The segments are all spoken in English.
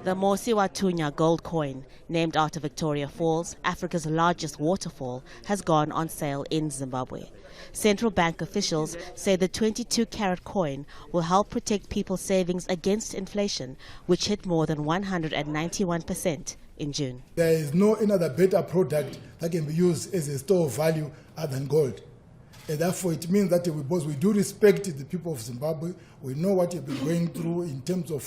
The Mosiwatunya gold coin, named after Victoria Falls, Africa's largest waterfall, has gone on sale in Zimbabwe. Central bank officials say the 22-carat coin will help protect people's savings against inflation, which hit more than 191% in June. There is no another better product that can be used as a store of value other than gold. And therefore, it means that because we do respect the people of Zimbabwe, we know what they've been going through in terms of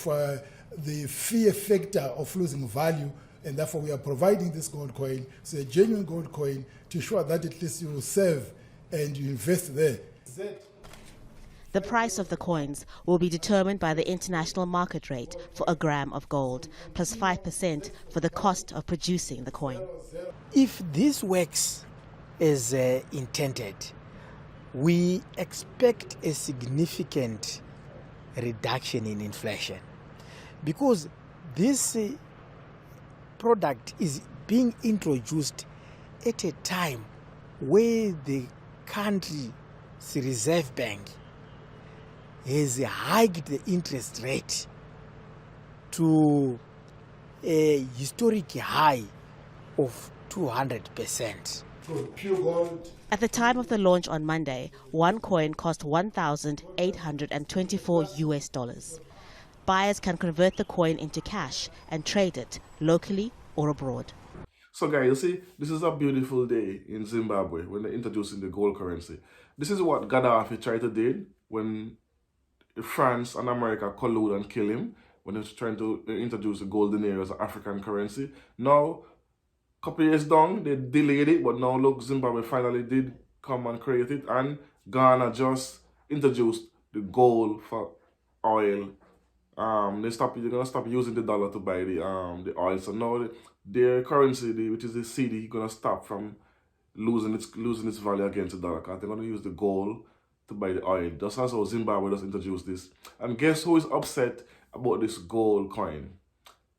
the fear factor of losing value, and therefore we are providing this gold coin. It's a genuine gold coin to ensure that at least you will save and you invest there. The price of the coins will be determined by the international market rate for a gram of gold, plus 5% for the cost of producing the coin. If this works as intended, we expect a significant reduction in inflation, because this product is being introduced at a time where the country's Reserve Bank has hiked the interest rate to a historic high of 200%. At the time of the launch on Monday, one coin cost $1,824. Buyers can convert the coin into cash and trade it locally or abroad. So guys, you see, this is a beautiful day in Zimbabwe when they're introducing the gold currency. This is what Gaddafi tried to do when France and America collude and kill him, when they were trying to introduce the gold denier as an African currency. Now, a couple years down, they delayed it, but now look, Zimbabwe finally did come and create it, and Ghana just introduced the gold for oil. They're gonna stop using the dollar to buy the oil. So now their currency, which is the CD, gonna stop from losing its value against the dollar, because they're gonna use the gold to buy the oil. That's also Zimbabwe just introduced this. And guess who is upset about this gold coin?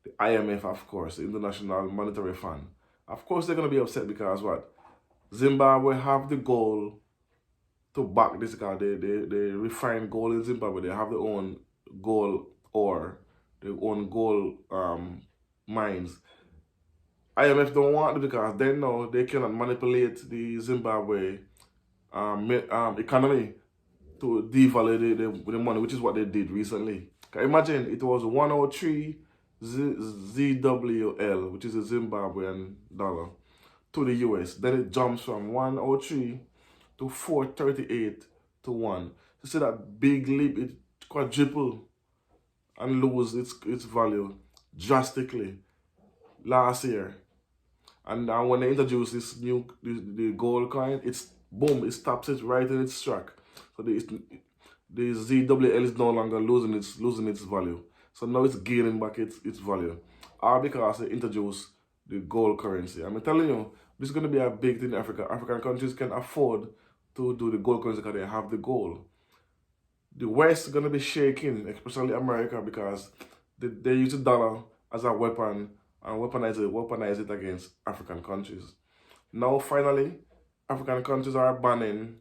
The IMF, of course, the International Monetary Fund. Of course they're gonna be upset because what? Zimbabwe have the gold to back this, because they refine gold in Zimbabwe. They have their own gold ore, their own gold mines. IMF don't want it because they know they cannot manipulate the Zimbabwe economy to devalue the money, which is what they did recently. Imagine it was 103 ZWL, which is a Zimbabwean dollar, to the US. Then it jumps from 103 to 438 to 1. You see that big leap, it quadrupled and lose its value drastically last year. And now when they introduce this new the gold coin, it's boom, it stops it right in its track. So the ZWL is no longer losing its value. So now it's gaining back its value. All because they introduced the gold currency. I'm telling you, this is going to be a big thing in Africa. African countries can afford to do the gold currency because they have the gold. The West is going to be shaking, especially America, because they use the dollar as a weapon and weaponize it against African countries. Now, finally, African countries are banning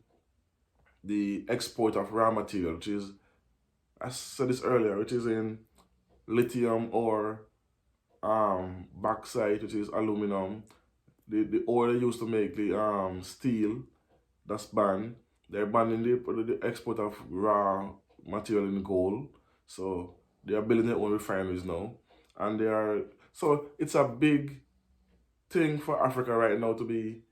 the export of raw material, which is, I said this earlier, which is in lithium or bauxite, which is aluminum. The ore they used to make the steel, that's banned. They're banning the export of raw material in gold. So they are building their own refineries now. And so it's a big thing for Africa right now to be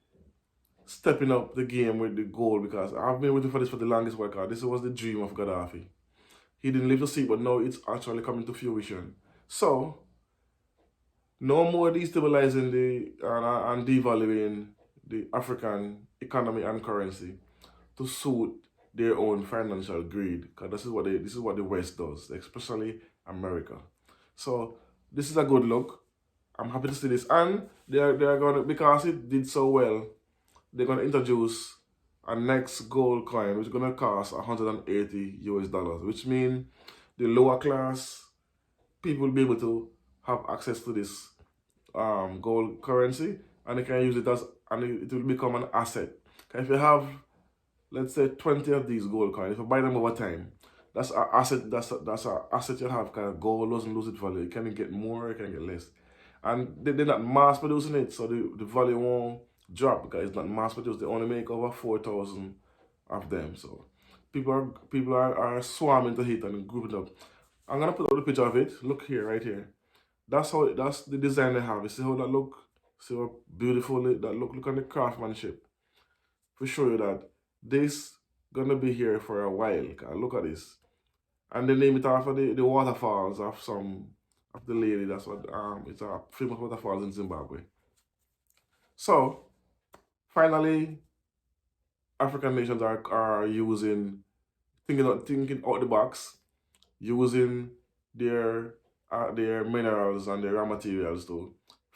stepping up the game with the gold, because I've been waiting for this for the longest while. This was the dream of Gaddafi. He didn't live to see it, but now it's actually coming to fruition. So no more destabilizing and devaluing the African economy and currency to suit their own financial greed, because this is what the West does, especially America. So this is a good look. I'm happy to see this, and they're gonna, because it did so well, they're gonna introduce a next gold coin, which is gonna cost $180 US, which means the lower class people will be able to have access to this gold currency, and they can use it and it will become an asset. If you have, let's say, 20 of these gold coins, if you buy them over time, That's an asset. That's an asset you have. Kind of gold doesn't lose its value. You can get more, you can get less, and they're not mass producing it, so the value won't drop because it's not mass produced. They only make over 4,000 of them. So people are swarming to hit and grouping up. I'm gonna put out the picture of it. Look here, right here. That's the design they have. You see how that look? See how beautiful that look? Look at the craftsmanship. For show you that this gonna be here for a while. Look at this. And they name it after the waterfalls of some of the lady. That's what it's a famous waterfalls in Zimbabwe. So finally, African nations are using thinking out the box, using their minerals and their raw materials to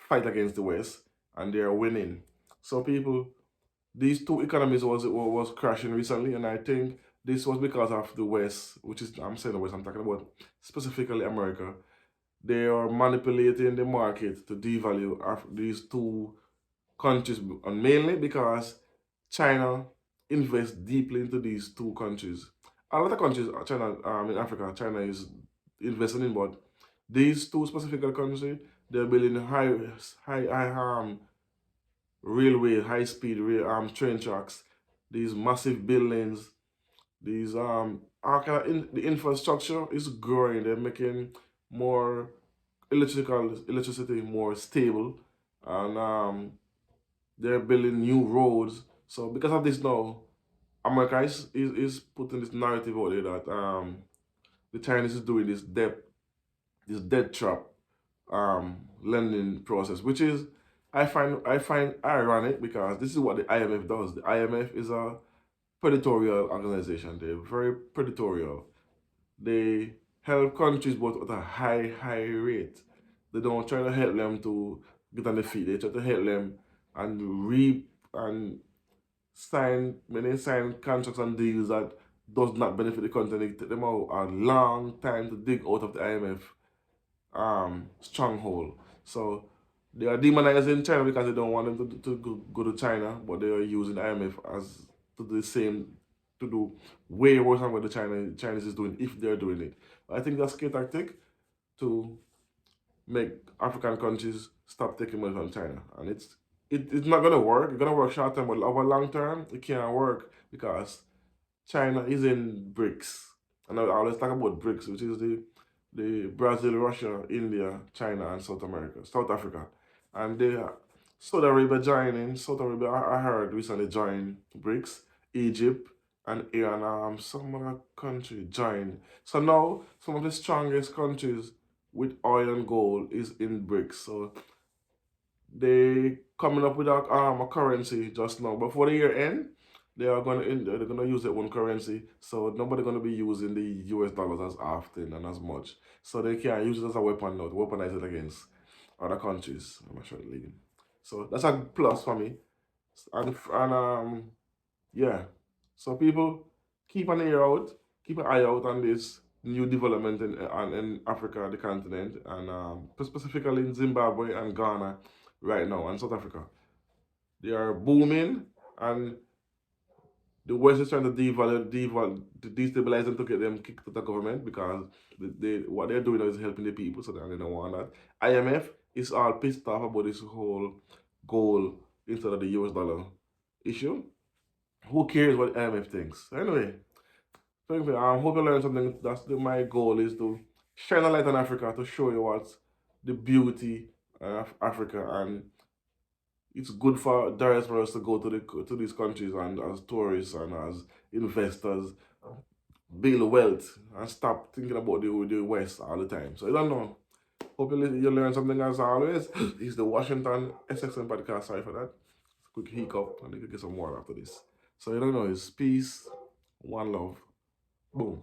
fight against the West, and they're winning. So people, these two economies was crashing recently, and I think this was because of the West, which is I'm saying the West, I'm talking about specifically America. They are manipulating the market to devalue these two countries, and mainly because China invests deeply into these two countries. A lot of countries, China, in Africa, China is investing in, but these two specific countries, they're building high railway, high speed rail train tracks, these massive buildings, these the infrastructure is growing. They're making more electricity more stable, and they're building new roads. So because of this now, America is putting this narrative out there that the Chinese is doing this debt trap lending process, which is I find ironic because this is what the IMF does. The IMF is a predatorial organization. They're very predatorial. They help countries but at a high rate. They don't try to help them to get on their feet. They try to help them and reap and when they sign contracts and deals that does not benefit the country. They take them out a long time to dig out of the IMF stronghold. So they are demonizing China because they don't want them to go to China, but they are using IMF as to do the same, to do way worse than what the Chinese is doing if they're doing it. I think that's a tactic to make African countries stop taking money from China, and it's not gonna work. It's gonna work short term, but over long term, it can't work because China is in BRICS, and I always talk about BRICS, which is the Brazil, Russia, India, China, and South Africa, and Saudi Arabia joining. Saudi Arabia, I heard recently joined BRICS. Egypt and Iran, some other country joined. So now some of the strongest countries with oil and gold is in BRICS. So they coming up with a currency just now. Before the year end, they're gonna use their own currency. So nobody gonna be using the US dollars as often and as much. So they can use it as a weapon now to weaponize it against other countries. I'm not sure the leading. So that's a plus for me. And yeah. So people keep an ear out, keep an eye out on this new development in Africa, the continent, and specifically in Zimbabwe and Ghana right now, and South Africa. They are booming, and the West is trying to to destabilize them to get them kicked out of the government because what they're doing is helping the people, so they don't want that. IMF is all pissed off about this whole gold instead of the US dollar issue. Who cares what IMF thinks? Anyway, so I hope you learned something. My goal is to shine a light on Africa to show you what's the beauty of Africa, and it's good for diasporas to go to these countries and as tourists and as investors build wealth and stop thinking about the West all the time. So I don't know. Hope you learn something as always. It's the Washington SXM podcast. Sorry for that. Quick hiccup, and you can get some more after this. So you don't know, it's peace, one love, boom.